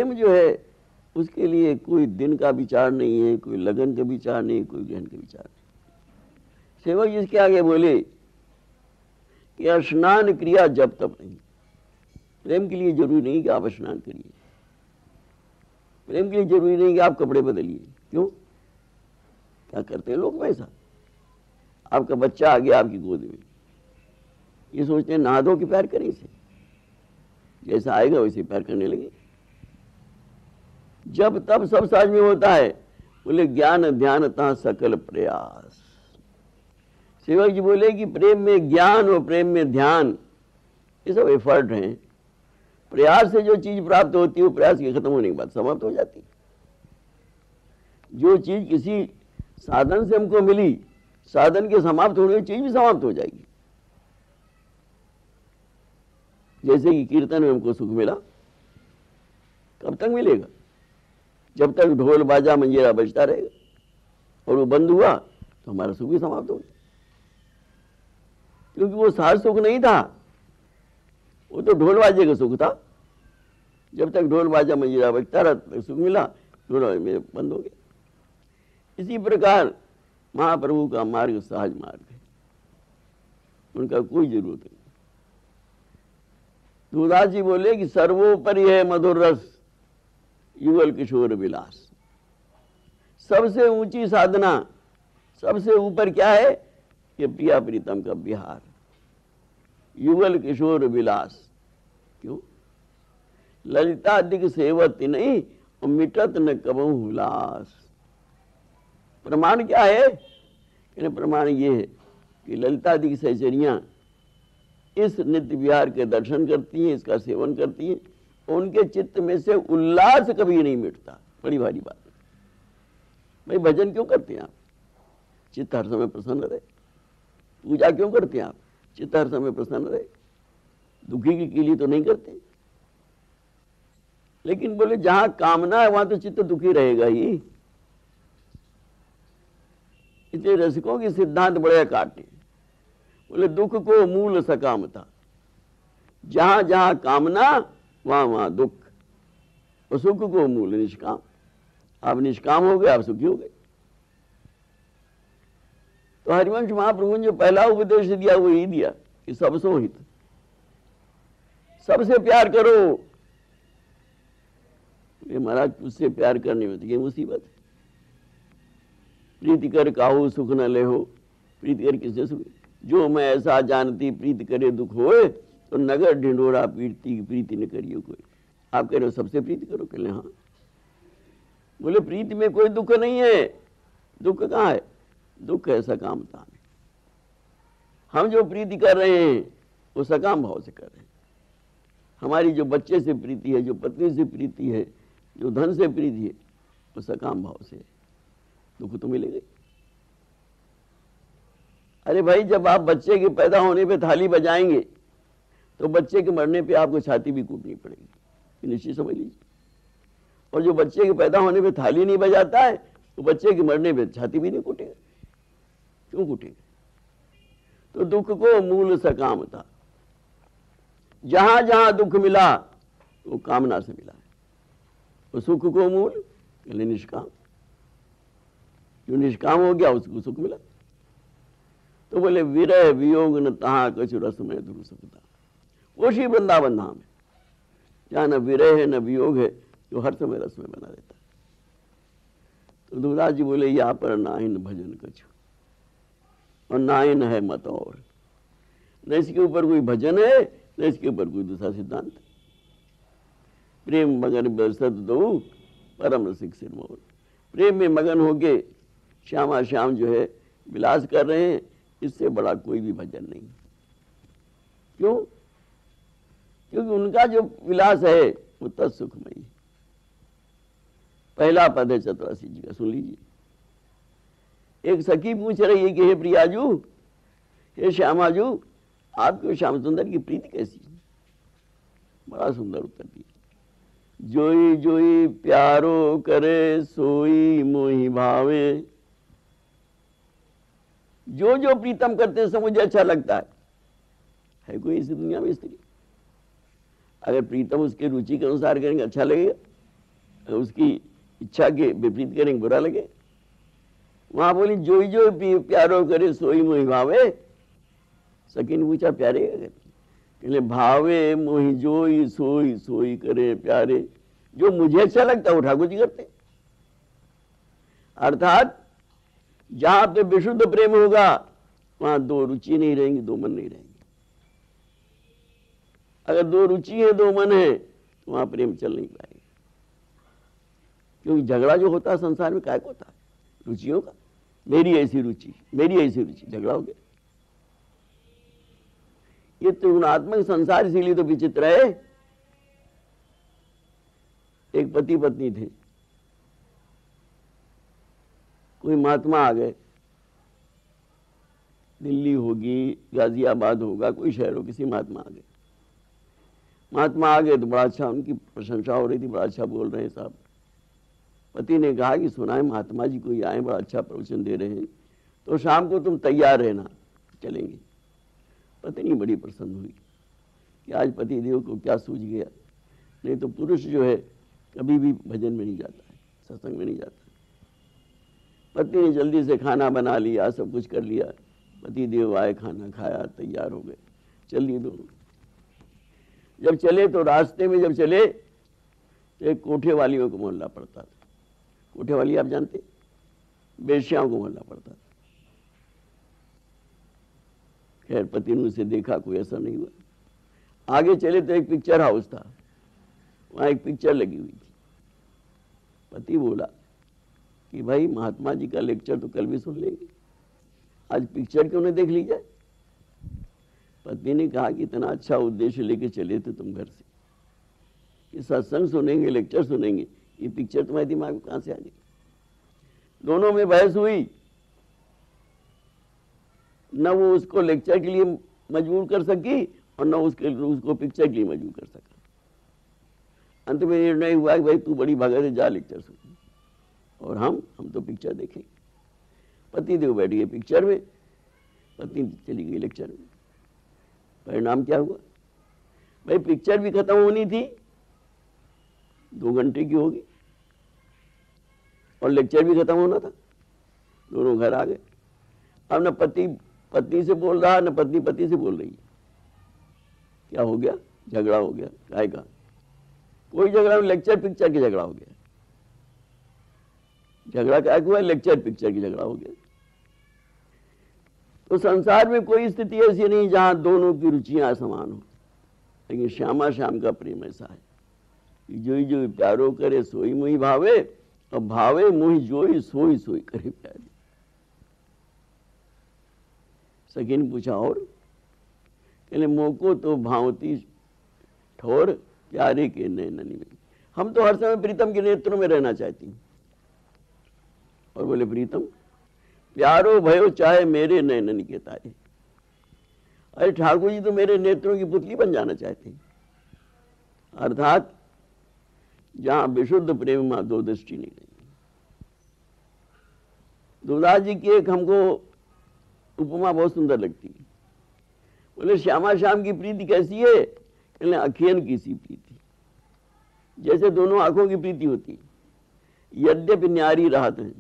प्रेम जो है उसके लिए कोई दिन का विचार नहीं है, कोई लगन का विचार नहीं, कोई गहन का विचार नहीं। सेवक जी इसके आगे बोले कि स्नान क्रिया जब तब नहीं। प्रेम के लिए जरूरी नहीं कि आप स्नान करिए, प्रेम के लिए जरूरी नहीं कि आप कपड़े बदलिए। क्यों? क्या करते हैं लोग वैसा? आपका बच्चा आ गया आपकी गोद में, ये सोचते हैं नहा धो के प्यार करें इसे, जैसा आएगा वैसे प्यार करने लगे। जब तब सब साज में होता है। बोले ज्ञान ध्यान तहाँ सकल प्रयास। सेवक जी बोले कि प्रेम में ज्ञान और प्रेम में ध्यान ये सब एफर्ट हैं। प्रयास से जो चीज प्राप्त होती है वो प्रयास के खत्म होने के बाद समाप्त हो जाती है। जो चीज किसी साधन से हमको मिली, साधन के समाप्त होने की चीज भी समाप्त हो जाएगी। जैसे कि कीर्तन में हमको सुख मिला, कब तक मिलेगा? जब तक ढोल बाजा मंजीरा बजता रहेगा, और वो बंद हुआ तो हमारा सुख भी समाप्त हो गया। क्योंकि वो सार सुख नहीं था, वो तो ढोल बाजे का सुख था। जब तक ढोल बाजा मंजीरा बजता रहा तब सुख मिला, ढोल में बंद हो गया। इसी प्रकार महाप्रभु का मार्ग सहज मार्ग है, उनका कोई जरूरत नहीं। तुलसीदास जी बोले कि सर्वोपरि है मधुर रस युगल किशोर विलास। सबसे ऊंची साधना, सबसे ऊपर क्या है? कि प्रिया प्रीतम का विहार, युगल किशोर विलास। क्यों? ललिता दिग सेवत नहीं और मिटत न कबहु हुलास। प्रमाण क्या है? प्रमाण ये है कि ललिता दिग सहचरियां इस नित्य विहार के दर्शन करती हैं, इसका सेवन करती हैं, उनके चित्त में से उल्लास कभी नहीं मिटता। बड़ी भारी बात है भाई। भजन क्यों करते हैं आप? चित्त हर समय प्रसन्न रहे। पूजा क्यों करते हैं आप? चित्त हर समय प्रसन्न रहे। दुखी के लिए तो नहीं करते। लेकिन बोले जहां कामना है वहां तो चित्त दुखी रहेगा ही। इसलिए रसिकों की सिद्धांत बड़े काटे। बोले दुख को मूल सकामता, जहां जहां कामना वहां वहां दुख, और सुख को मूल निष्काम। आप निष्काम हो गए, आप सुखी हो गए। तो हरिवंश महाप्रभु ने जो पहला उपदेश दिया वो यही दिया कि सबसो हित, सबसे प्यार करो। ये महाराज उससे प्यार करने में तो ये मुसीबत है। प्रीति कर काहू सुख न ले हो। प्रीति कर किससे सुख? जो मैं ऐसा जानती प्रीति करे दुख होए, तो नगर ढिंढोरा पीटती प्रीति न करियो कोई। आप कह रहे हो सबसे प्रीति करो, कह हाँ। बोले प्रीति में कोई दुख नहीं है। दुख कहाँ है? दुख है सकामता में। हम जो प्रीति कर रहे हैं वो सकाम भाव से कर रहे हैं। हमारी जो बच्चे से प्रीति है, जो पत्नी से प्रीति है, जो धन से प्रीति है, वो सकाम भाव से है। दुख तो मिलेगा। अरे भाई, जब आप बच्चे के पैदा होने पे थाली बजाएंगे तो बच्चे के मरने पे आपको छाती भी कूटनी पड़ेगी, निश्चित समझ लीजिए। और जो बच्चे के पैदा होने पे थाली नहीं बजाता है तो बच्चे के मरने पे छाती भी नहीं कूटेगा। क्यों कूटेगा? तो दुख को मूल सकामता। जहां जहां दुख मिला वो कामना से मिला है। तो सुख को मूल यानी निष्काम। जो निष्काम हो गया उसको सुख मिला। तो बोले विरह वियोग न तहा कछु रस में ध्रुव सकता। वो श्री वृंदावन धाम है जहां न विरह है न वियोग है, जो हर समय रस में बना रहता है। तो तुलसीदास जी बोले यहाँ पर नाहिन भजन कछु और नाहिन है मत, और न इसके ऊपर कोई भजन है न इसके ऊपर कोई दूसरा सिद्धांत। प्रेम मगन बरसत दो परम रसिक सिरमौर। प्रेम में मगन होके श्यामा श्याम जो है विलास कर रहे हैं, इससे बड़ा कोई भी भजन नहीं। क्यों? क्योंकि उनका जो विलास है वो तत्सुखमयी। पहला पद है चतुरासी जी का, सुन लीजिए। एक सखी पूछ रही है कि हे प्रियाजू, हे श्यामाजू, आपको श्याम सुंदर की प्रीति कैसी है? बड़ा सुंदर उत्तर दिया। जोई जोई प्यारो करे सोई मोहि भावे। जो जो प्रीतम करते हैं सब मुझे अच्छा लगता है कोई इस दुनिया में स्त्री? अगर प्रीतम उसके रुचि के अनुसार करेंगे अच्छा लगेगा, उसकी इच्छा के विपरीत करेंगे बुरा लगे। वहां बोली जोई जो प्यारो करे सोई मोहि भावे। सखी ने पूछा प्यारे क्या कहले भावे मोहि जोई सोई सोई करे प्यारे। जो मुझे अच्छा लगता है वो ठाकुर जी करते। अर्थात जहां पे विशुद्ध प्रेम होगा वहां दो रुचि नहीं रहेंगी, दो मन नहीं रहेंगे। अगर दो रुचि है दो मन है तो वहां प्रेम चल नहीं पाएगा। क्योंकि झगड़ा जो होता है संसार में काय को होता है? रुचियों का। मेरी ऐसी रुचि, मेरी ऐसी रुचि, झगड़ा हो गया। ये त्रिगुणात्मक संसार इसीलिए तो विचित्र है। एक पति पत्नी थे, कोई महात्मा आ गए, दिल्ली होगी गाजियाबाद होगा कोई शहर हो, किसी महात्मा आ गए। महात्मा आ गए तो बड़ा अच्छा उनकी प्रशंसा हो रही थी, बड़ा अच्छा बोल रहे हैं साहब। पति ने कहा कि सुना है महात्मा जी कोई आए, बड़ा अच्छा प्रवचन दे रहे हैं, तो शाम को तुम तैयार रहना, चलेंगे। पत्नी बड़ी प्रसन्न हुई कि आज पति देव को क्या सूझ गया। नहीं तो पुरुष जो है कभी भी भजन में नहीं जाता है, सत्संग में नहीं जाता। पत्नी ने जल्दी से खाना बना लिया, सब कुछ कर लिया। पति देव आए, खाना खाया, तैयार हो गए, चल दिए दोनों। जब चले तो रास्ते में जब चले तो एक कोठे वालियों को मोहल्ला पड़ता था। कोठे वाली आप जानते, बेश्याओं को मोहल्ला पड़ता था। खैर पति ने उसे देखा, कोई ऐसा नहीं हुआ। आगे चले तो एक पिक्चर हाउस था, वहां एक पिक्चर लगी हुई थी। पति बोला कि भाई महात्मा जी का लेक्चर तो कल भी सुन लेंगे, आज पिक्चर क्यों नहीं देख ली जाए। पत्नी ने कहा कि इतना अच्छा उद्देश्य लेके चले थे तुम घर से, कि सत्संग सुनेंगे, लेक्चर सुनेंगे, ये पिक्चर तुम्हारे दिमाग में कहां से आ गई। दोनों में बहस हुई, न वो उसको लेक्चर के लिए मजबूर कर सकी और न उसको पिक्चर के लिए मजबूर कर सका। अंत में निर्णय हुआ कि भाई तू बड़ी भगत है, जा लेक्चर सुन, और हम तो पिक्चर देखेंगे। पति देव बैठ गए पिक्चर में, पत्नी चली गई लेक्चर में। परिणाम क्या हुआ भाई, पिक्चर भी खत्म होनी थी, 2 घंटे की होगी, और लेक्चर भी खत्म होना था। दोनों घर आ गए। अब न पति पत्नी से बोल रहा, न पत्नी पति से बोल रही है। क्या हो गया? झगड़ा हो गया। काय का? कोई झगड़ा नहीं, लेक्चर पिक्चर की झगड़ा हो गया। झगड़ा क्या हुआ? लेक्चर पिक्चर की झगड़ा हो गया। तो संसार में कोई स्थिति ऐसी नहीं जहां दोनों की रुचियां समान हो, लेकिन श्यामा श्याम का प्रेम ऐसा है कि जोई जोई प्यारो करे सोई मोहि भावे, और भावे मोहि जोई सोई सोई करे प्यारे। सखी ने पूछा और? कहले मोको तो भावती ठोर प्यारे के नैननी में। हम तो हर समय प्रीतम के नेत्रों में रहना चाहती हूँ। और बोले प्रीतम प्यारो भयो चाहे मेरे नैननी के तारे। अरे ठाकुर जी तो मेरे नेत्रों की पुतली बन जाना चाहते हैं। अर्थात जहां विशुद्ध प्रेम में दो दृष्टि नहीं रही। दुर्दास जी की एक हमको उपमा बहुत सुंदर लगती है। बोले श्यामा श्याम की प्रीति कैसी है? कहले अखियन की सी प्रीति, जैसे दोनों आंखों की प्रीति होती। यद्यपि न्यारी राहत है,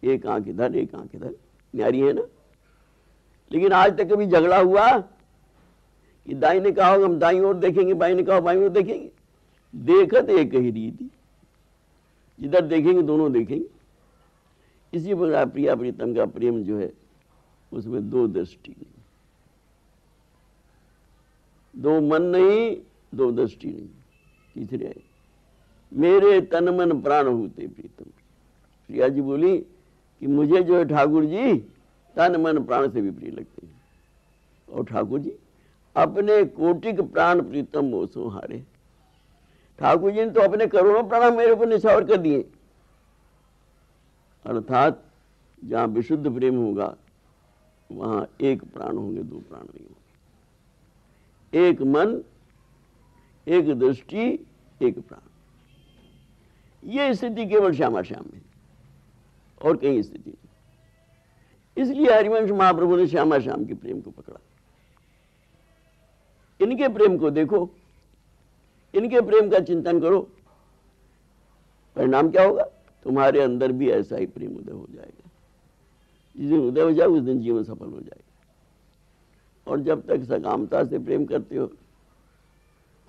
एक आंख इधर एक आंख इधर, न्यारी है ना। लेकिन आज तक कभी झगड़ा हुआ कि दाई ने कहा हम दाई ओर देखेंगे, बाई ने कहा बाई ओर देखेंगे? देखत एक ही रीति, जिधर देखेंगे दोनों देखेंगे। इसी प्रकार प्रिया प्रीतम का प्रेम जो है उसमें दो दृष्टि नहीं, दो मन नहीं, दो दृष्टि नहीं। तीसरे है मेरे तन मन प्राण होते प्रीतम। प्रिया जी बोली कि मुझे जो है ठाकुर जी तन मन प्राण से भी प्रिय लगते हैं। और ठाकुर जी अपने कोटिक प्राण प्रीतम मोसो हारे। ठाकुर जी ने तो अपने करोड़ों प्राण मेरे ऊपर निछावर कर दिए। अर्थात जहां विशुद्ध प्रेम होगा वहां एक प्राण होंगे, दो प्राण नहीं होंगे। एक मन, एक दृष्टि, एक प्राण। ये स्थिति केवल श्यामा श्याम में, और कहीं स्थिति नहीं। इसलिए हरिवंश महाप्रभु ने श्यामा श्याम के प्रेम को पकड़ा। इनके प्रेम को देखो, इनके प्रेम का चिंतन करो, परिणाम क्या होगा? तुम्हारे अंदर भी ऐसा ही प्रेम उदय हो जाएगा। जिस दिन उदय हो जाए उस दिन जीवन सफल हो जाएगा। और जब तक सकामता से प्रेम करते हो,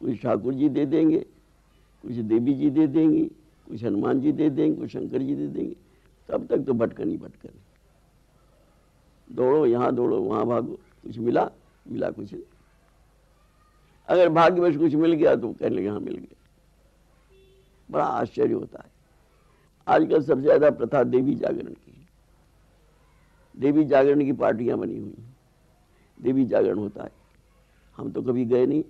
कुछ ठाकुर जी दे देंगे, कुछ देवी जी दे देंगी, कुछ हनुमान जी दे देंगे, कुछ शंकर जी दे देंगे, तब तक तो भटकन ही भटकन। दौड़ो यहाँ दौड़ो वहाँ भागो, कुछ मिला कुछ नहीं। अगर भाग्यवश कुछ मिल गया तो कहने लगे हाँ मिल गया। बड़ा आश्चर्य होता है। आजकल सबसे ज्यादा प्रथा देवी जागरण की है। देवी जागरण की पार्टियां बनी हुई हैं, देवी जागरण होता है। हम तो कभी गए नहीं,